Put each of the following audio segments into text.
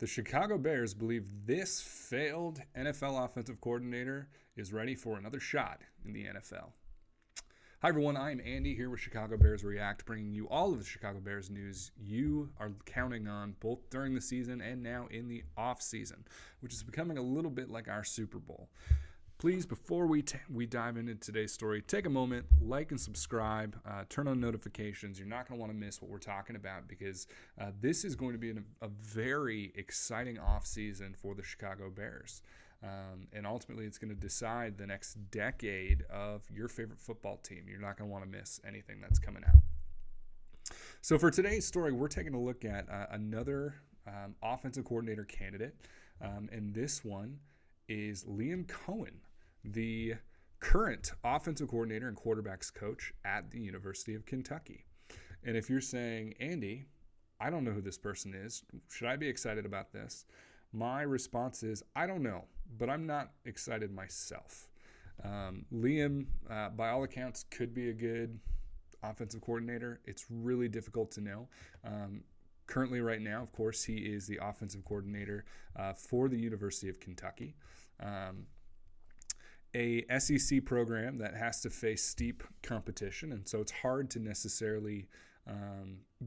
The Chicago Bears believe this failed NFL offensive coordinator is ready for another shot in the NFL. Hi, everyone. I'm Andy here with Chicago Bears React, bringing you all of the Chicago Bears news you are counting on both during the season and now in the off season, which is becoming a little bit like our Super Bowl. Please, before we dive into today's story, take a moment, like and subscribe, turn on notifications. You're not going to want to miss what we're talking about because this is going to be a very exciting offseason for the Chicago Bears. And ultimately, it's going to decide the next decade of your favorite football team. You're not going to want to miss anything that's coming out. So for today's story, we're taking a look at another offensive coordinator candidate, and this one is Liam Cohen, the current offensive coordinator and quarterbacks coach at the University of Kentucky. And if you're saying, Andy, I don't know who this person is, should I be excited about this? My response is, I don't know, but I'm not excited myself. Liam, by all accounts, could be a good offensive coordinator. It's really difficult to know. Currently, right now, of course, he is the offensive coordinator for the University of Kentucky, a SEC program that has to face steep competition, and so it's hard to necessarily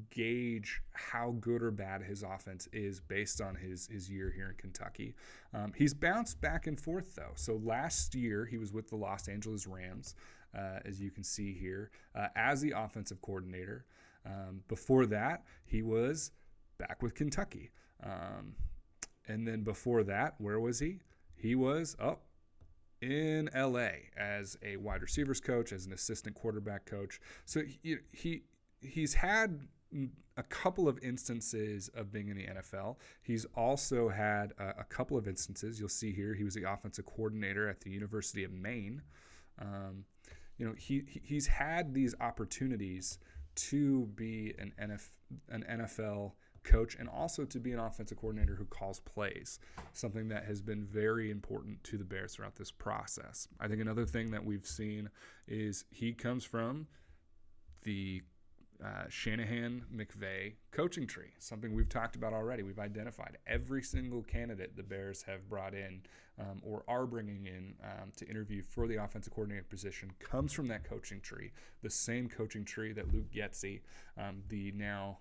gauge how good or bad his offense is based on his year here in Kentucky. He's bounced back and forth, though. So last year, he was with the Los Angeles Rams, as you can see here, as the offensive coordinator. Before that, he was back with Kentucky. And then before that, where was he? He was in LA as a wide receivers coach, as an assistant quarterback coach. So he's had a couple of instances of being in the NFL. He's also had a couple of instances. You'll see here, he was the offensive coordinator at the University of Maine. He's had these opportunities to be an NFL coach and also to be an offensive coordinator who calls plays, something that has been very important to the Bears throughout this process. I think another thing that we've seen is he comes from the Shanahan-McVay coaching tree, something we've talked about already. We've identified every single candidate the Bears have brought in or are bringing in to interview for the offensive coordinator position comes from that coaching tree, the same coaching tree that Luke Getsy, the now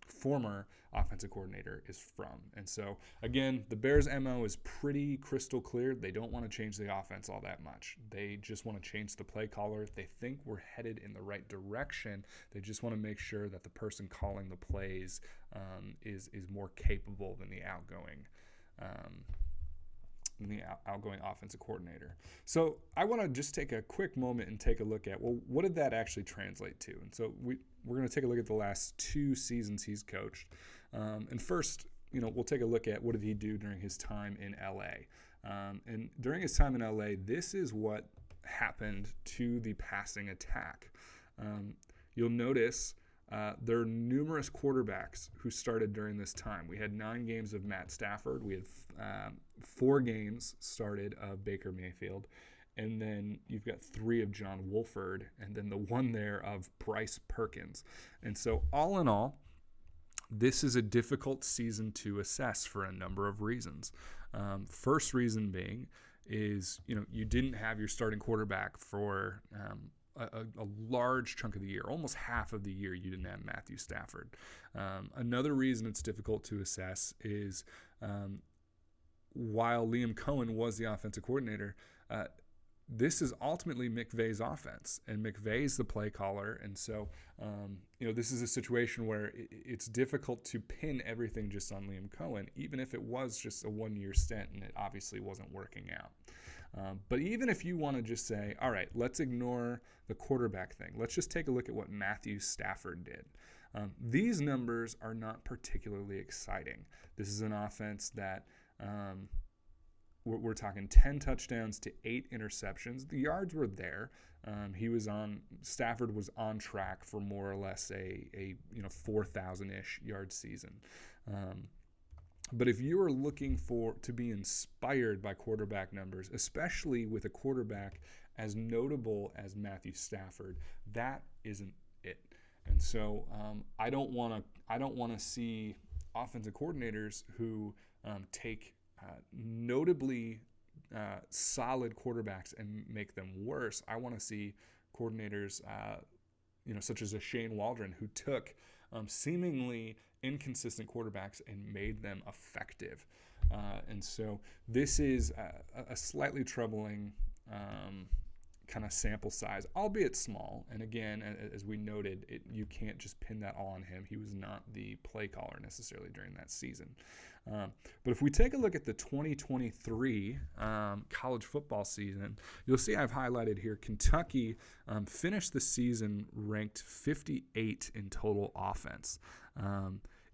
former offensive coordinator, is from. And so, again, the Bears' MO is pretty crystal clear. They don't want to change the offense all that much. They just want to change the play caller. They think we're headed in the right direction. They just want to make sure that the person calling the plays is more capable than the outgoing offensive coordinator. So I want to just take a quick moment and take a look at, well, what did that actually translate to? And so we're going to take a look at the last 2 seasons he's coached. And first, we'll take a look at what did he do during his time in LA. And during his time in LA, this is what happened to the passing attack. You'll notice there are numerous quarterbacks who started during this time. We had 9 games of Matt Stafford. We had 4 games started of Baker Mayfield. And then you've got 3 of John Wolford, and then the 1 there of Bryce Perkins. And so all in all, this is a difficult season to assess for a number of reasons. First reason being is, you didn't have your starting quarterback for a large chunk of the year. Almost half of the year you didn't have Matthew Stafford. Another reason it's difficult to assess is while Liam Cohen was the offensive coordinator, this is ultimately McVay's offense, and McVay's the play caller. And so, this is a situation where it's difficult to pin everything just on Liam Cohen, even if it was just a 1-year stint and it obviously wasn't working out. But even if you want to just say, all right, let's ignore the quarterback thing. Let's just take a look at what Matthew Stafford did. These numbers are not particularly exciting. This is an offense that we're talking 10 touchdowns to 8 interceptions. The yards were there. Stafford was on track for more or less a 4,000-ish yard season. But if you are looking to be inspired by quarterback numbers, especially with a quarterback as notable as Matthew Stafford, that isn't it. And so I don't want to see offensive coordinators who take notably solid quarterbacks and make them worse. I want to see coordinators, such as a Shane Waldron, who took seemingly inconsistent quarterbacks and made them effective. And so this is a slightly troubling kind of sample size, albeit small. And again, as we noted, you can't just pin that all on him. He was not the play caller necessarily during that season. But if we take a look at the 2023 college football season, you'll see I've highlighted here Kentucky finished the season ranked 58 in total offense.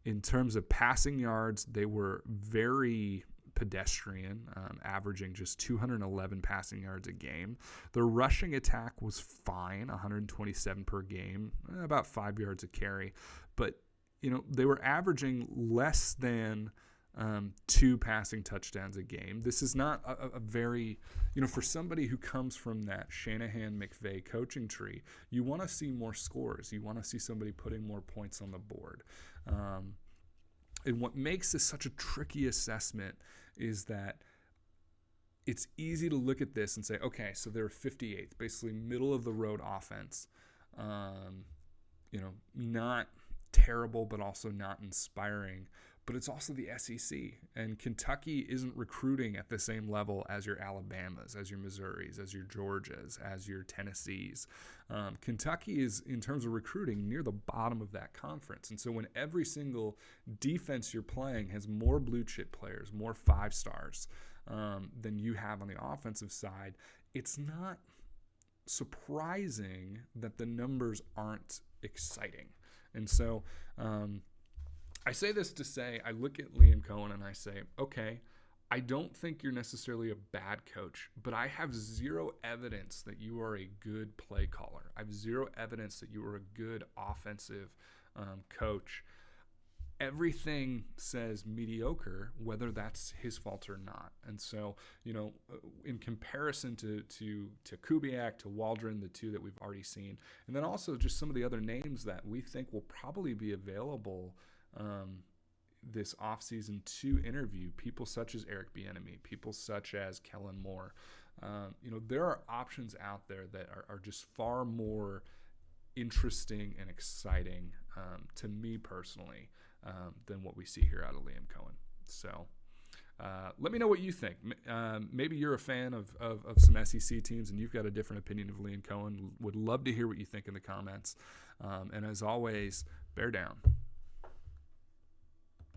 In terms of passing yards, they were very pedestrian, averaging just 211 passing yards a game. Their rushing attack was fine, 127 per game, about 5 yards a carry. But, they were averaging less than 2 passing touchdowns a game. This is not a very, for somebody who comes from that Shanahan-McVay coaching tree, you want to see more scores. You want to see somebody putting more points on the board. And what makes this such a tricky assessment is that it's easy to look at this and say, okay, so they're 58th, basically middle of the road offense. Not terrible, but also not inspiring. But it's also the SEC, and Kentucky isn't recruiting at the same level as your Alabamas, as your Missouris, as your Georgias, as your Tennessees. Kentucky is, in terms of recruiting, near the bottom of that conference. And so when every single defense you're playing has more blue chip players, more 5 stars than you have on the offensive side, it's not surprising that the numbers aren't exciting. And so I say this to say, I look at Liam Cohen and I say, okay, I don't think you're necessarily a bad coach, but I have zero evidence that you are a good play caller. I have zero evidence that you are a good offensive coach. Everything says mediocre, whether that's his fault or not. And so, in comparison to Kubiak, to Waldron, the 2 that we've already seen, and then also just some of the other names that we think will probably be available this offseason to interview, people such as Eric Bieniemy, people such as Kellen Moore. There are options out there that are just far more interesting and exciting to me personally than what we see here out of Liam Cohen. So let me know what you think. Maybe you're a fan of some SEC teams and you've got a different opinion of Liam Cohen. Would love to hear what you think in the comments. And as always, bear down.